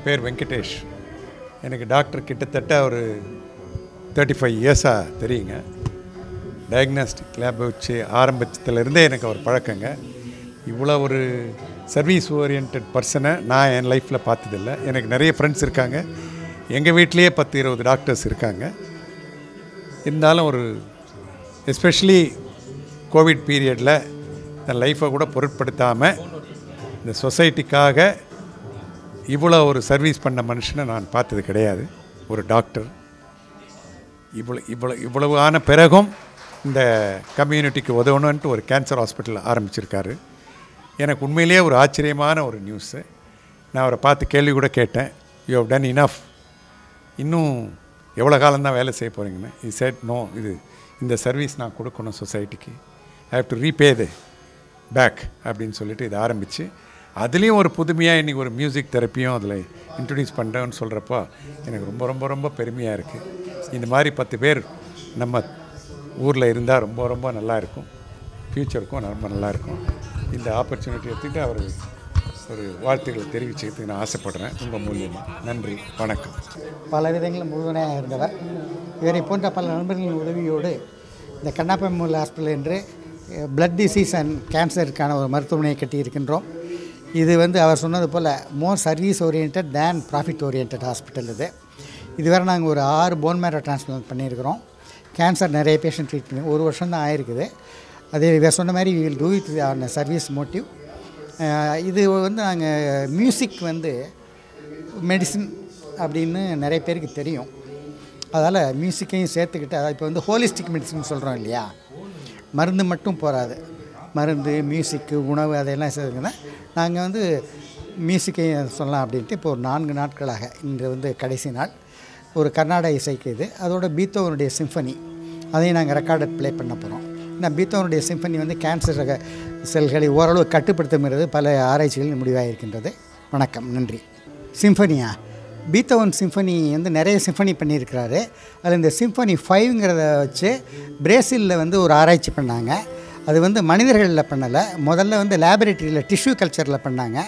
பேர் வெங்கடேஷ். எனக்கு டாக்டர் கிட்டத்தட்ட ஒரு 35 இயர்ஸாக தெரியுங்க. டயக்னாஸ்டிக் லேப் வச்சு ஆரம்பித்ததுலேருந்தே எனக்கு ஒரு பழக்கங்க. இவ்வளோ ஒரு சர்வீஸ் ஓரியன்ட் பர்சனை நான் என் லைஃப்பில் பார்த்ததில்லை. எனக்கு நிறைய ஃப்ரெண்ட்ஸ் இருக்காங்க. எங்கள் வீட்லேயே 10-20 டாக்டர்ஸ் இருக்காங்க. இருந்தாலும் ஒரு எஸ்பெஷலி கோவிட் பீரியடில் என் லைஃப்பை கூட பொருட்படுத்தாமல் இந்த சொசைட்டிக்காக இவ்வளோ ஒரு சர்வீஸ் பண்ண மனுஷனை நான் பார்த்தது கிடையாது. ஒரு டாக்டர் இவ்வளவு ஆன பிறகும் இந்த கம்யூனிட்டிக்கு உதவணுன்ட்டு ஒரு கேன்சர் ஹாஸ்பிட்டல் ஆரம்பிச்சிருக்காரு. எனக்கு உண்மையிலேயே ஒரு ஆச்சரியமான ஒரு நியூஸு. நான் அவரை பார்த்து கேள்வி கூட கேட்டேன், யூ ஹவ் டன் இனஃப், இன்னும் எவ்வளோ காலம்தான் வேலை செய்ய போகிறீங்கன்னு. இ செட் நோ, இந்த சர்வீஸ் நான் கொடுக்கணும் சொசைட்டிக்கு, I have to repay the back அப்படின்னு சொல்லிட்டு இதை ஆரம்பித்து, அதுலேயும் ஒரு புதுமையாக இன்றைக்கி ஒரு மியூசிக் தெரப்பியும் அதில் இன்ட்ரடியூஸ் பண்ணுறேன்னு சொல்கிறப்போ எனக்கு ரொம்ப ரொம்ப ரொம்ப பெருமையாக இருக்குது. இந்த மாதிரி 10 பேர் நம்ம ஊரில் இருந்தால் ரொம்ப ரொம்ப நல்லாயிருக்கும், ஃப்யூச்சருக்கும் ரொம்ப நல்லாயிருக்கும். இந்த ஆப்பர்ச்சுனிட்டி எடுத்துக்கிட்டு அவர் ஒரு வாழ்த்துக்களை தெரிவிச்சுக்கிறதுக்கு நான் ஆசைப்படுறேன் உங்கள் மூலியமாக. நன்றி, வணக்கம். பல விதங்களில் முழுமையாக இருந்தவர். இவரை போன்ற பல நண்பர்களின் உதவியோடு இந்த கண்ணப்பா மெமோரியல் ஹாஸ்பிட்டல் என்று பிளட் டிசீஸ் அண்ட் கேன்சருக்கான ஒரு மருத்துவமனையை கட்டியிருக்கின்றோம். இது அவர் சொன்னது போல் more service orient than profit orient hospital. இதுவரை நாங்கள் ஒரு 6 போன் மேரோ டிரான்ஸ்பிளான்ட் பண்ணியிருக்கிறோம். கேன்சர் நிறைய பேஷண்ட் ட்ரீட் பண்ணி 1 வருஷம் தான் ஆயிருக்குது. அது இவர் சொன்ன மாதிரி we will do it on service motive. இது நாங்கள் மியூசிக் மெடிசின் அப்படின்னு நிறைய பேருக்கு தெரியும். அதால் மியூசிக்கையும் சேர்த்துக்கிட்டு, அதாவது இப்போ ஹோலிஸ்டிக் மெடிசின் சொல்கிறோம் இல்லையா, மருந்து மட்டும் போகாது, மருந்து மியூசிக்கு உணவு அதையெல்லாம் சேர்த்துக்கினா நாங்கள் மியூசிக்கையும் சொல்லலாம் அப்படின்ட்டு இப்போ ஒரு 4 நாட்களாக இன்று கடைசி நாள் ஒரு கர்நாடக இசைக்கு இது. அதோட பீத்தோவனுடைய சிம்பனி அதையும் நாங்கள் ரெக்கார்டட் ப்ளே பண்ண போகிறோம். ஏன்னா பீத்தோவனுடைய சிம்பனி கேன்சர் செல்களை ஓரளவு கட்டுப்படுத்துகிறது பல ஆராய்ச்சிகளில் முடிவாக இருக்கின்றது. வணக்கம், நன்றி. சிம்பனியா, பீத்தோவன் சிம்பனி நிறைய சிம்பனி பண்ணியிருக்கிறாரு. அதில் இந்த சிம்பனி 5ங்கிறத வச்சு பிரேசிலில் ஒரு ஆராய்ச்சி பண்ணாங்க. அது மனிதர்களில் பண்ணலை, முதல்ல லேபரேட்டரியில் டிஷ்யூ கல்ச்சரில் பண்ணாங்க.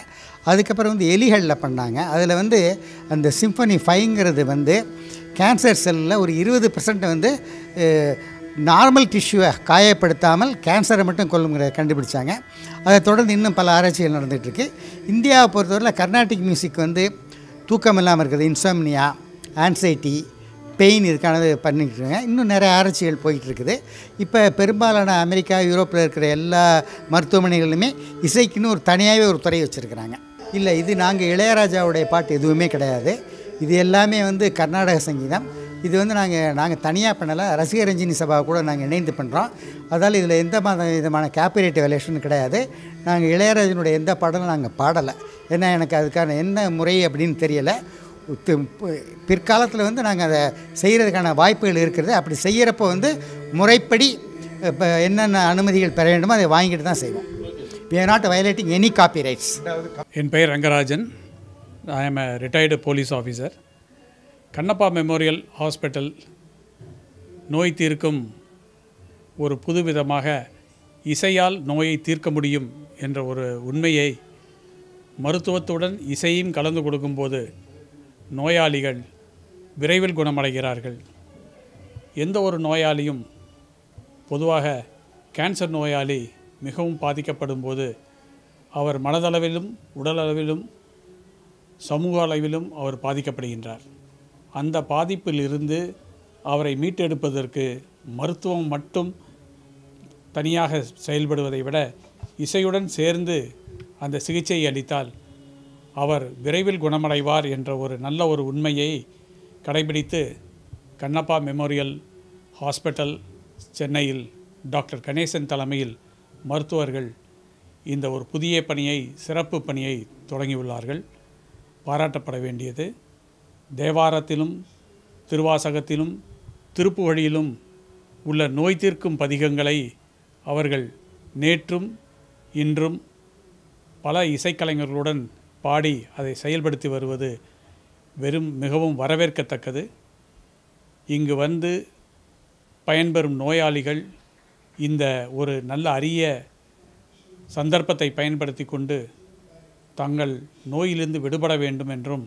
அதுக்கப்புறம் எலிகளில் பண்ணாங்க. அதில் அந்த சிம்பனி 5ங்கிறது கேன்சர் செல்லில் ஒரு 20% நார்மல் டிஷ்யூவை காயப்படுத்தாமல் கேன்சரை மட்டும் கொல்லுங்கிறத கண்டுபிடிச்சாங்க. அதை தொடர்ந்து இன்னும் பல ஆராய்ச்சிகள் நடந்துகிட்ருக்கு. இந்தியாவை பொறுத்தவரையில் கர்நாடிக் மியூசிக் தூக்கம் இல்லாமல் இருக்குது, இன்சோம்னியா, ஆன்சைட்டி, பெயின் இதுக்கானது பண்ணிக்கிட்டுருங்க. இன்னும் நிறைய ஆராய்ச்சிகள் போயிட்டுருக்குது. இப்போ பெரும்பாலான அமெரிக்கா, யூரோப்பில் இருக்கிற எல்லா மருத்துவமனைகளிலுமே இசைக்குன்னு ஒரு தனியாகவே ஒரு துறை வச்சுருக்கிறாங்க. இல்லை, இது நாங்கள் இளையராஜாவுடைய பாட்டு எதுவுமே கிடையாது. இது எல்லாமே கர்நாடக சங்கீதம். இது நாங்கள் தனியாக பண்ணலை, ரசிகரஞ்சினி சபா கூட நாங்கள் இணைந்து பண்ணுறோம். அதால் இதில் எந்த விதமான காப்பிரைட் விலேஷன் கிடையாது. நாங்கள் இளையராஜனுடைய எந்த பாடலும் நாங்கள் பாடலை. ஏன்னா எனக்கு அதுக்கான என்ன முறை அப்படின்னு தெரியலை. பிற்காலத்தில் நாங்கள் அதை செய்கிறதுக்கான வாய்ப்புகள் இருக்கிறது. அப்படி செய்கிறப்போ முறைப்படி இப்போ என்னென்ன அனுமதிகள் பெற வேண்டுமோ அதை வாங்கிட்டு தான் செய்வோம். We are not violating any copyrights. என் பெயர் Rangarajan. I am a retired police officer. Kannappa memorial hospital நோய் தீர்க்கும் ஒரு புதுவிதமாக இசையால் நோயை தீர்க்க முடியும் என்ற ஒரு உண்மையை மருத்துவத்துடன் இசையும் கலந்து கொடுக்கும்போது நோயாளிகள் விரைவில் குணமடைகிறார்கள். எந்த ஒரு நோயாளியும், பொதுவாக கேன்சர் நோயாளி மிகவும் பாதிக்கப்படும் போது அவர் மனதளவிலும் உடலளவிலும் சமூக அளவிலும் அவர் பாதிக்கப்படுகின்றார். அந்த பாதிப்பில் இருந்து அவரை மீட்டெடுப்பதற்கு மருத்துவம் மட்டும் தனியாக செயல்படுவதை விட இசையுடன் சேர்ந்து அந்த சிகிச்சை அளித்தால் அவர் விரைவில் குணமடைவார் என்ற ஒரு நல்ல ஒரு உண்மையை கடைபிடித்து கண்ணப்பா மெமோரியல் ஹாஸ்பிட்டல் சென்னையில் டாக்டர் கணேசன் தலைமையில் மருத்துவர்கள் இந்த ஒரு புதிய பணியை, சிறப்பு பணியை தொடங்கியுள்ளார்கள். பாராட்டப்பட வேண்டியது. தேவாரத்திலும் திருவாசகத்திலும் திருப்புகழியிலும் உள்ள நோய் தீர்க்கும் பதிகங்களை அவர்கள் நேற்றும் இன்றும் பல இசைக்கலைஞர்களுடன் பாடி அதை செயல்படுத்தி வருவது மிகவும் வரவேற்கத்தக்கது. இங்கு பயன்பெறும் நோயாளிகள் இந்த ஒரு நல்ல அரிய சந்தர்ப்பத்தை பயன்படுத்தி கொண்டு தங்கள் நோயிலிருந்து விடுபட வேண்டும் என்றும்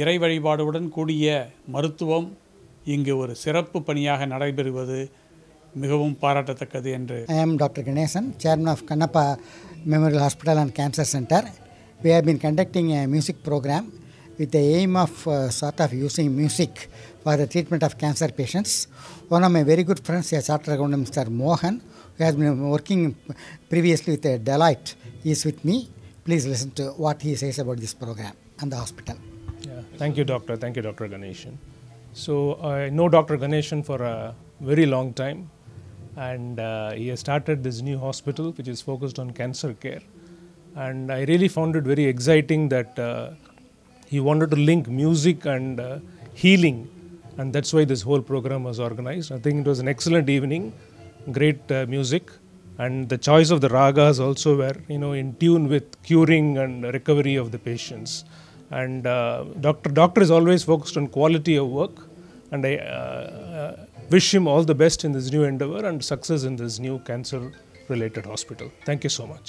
இறை வழிபாடுடன் கூடிய மருத்துவம் இங்கு ஒரு சிறப்பு பணியாக நடைபெறுவது மிகவும் பாராட்டத்தக்கது என்று. I am Dr. Ganesan, Chairman of Kannappa Memorial Hospital and Cancer Center. We have been conducting a music program with the aim of sort of using music for the treatment of cancer patients. One of my very good friends, a chartered accountant, Mr. Mohan, who has been working previously with Deloitte, is with me. Please listen to what he says about this program and the hospital. Yeah, thank you, Doctor. Thank you, Dr. Ganeshan. So I know Dr. Ganeshan for a very long time, and he has started this new hospital which is focused on cancer care. And I really found it very exciting that he wanted to link music and healing, and that's why this whole program was organized. I think it was an excellent evening, great music, and the choice of the ragas also were in tune with curing and recovery of the patients. And doctor is always focused on quality of work, and I wish him all the best in this new endeavor and success in this new cancer related hospital. Thank you so much.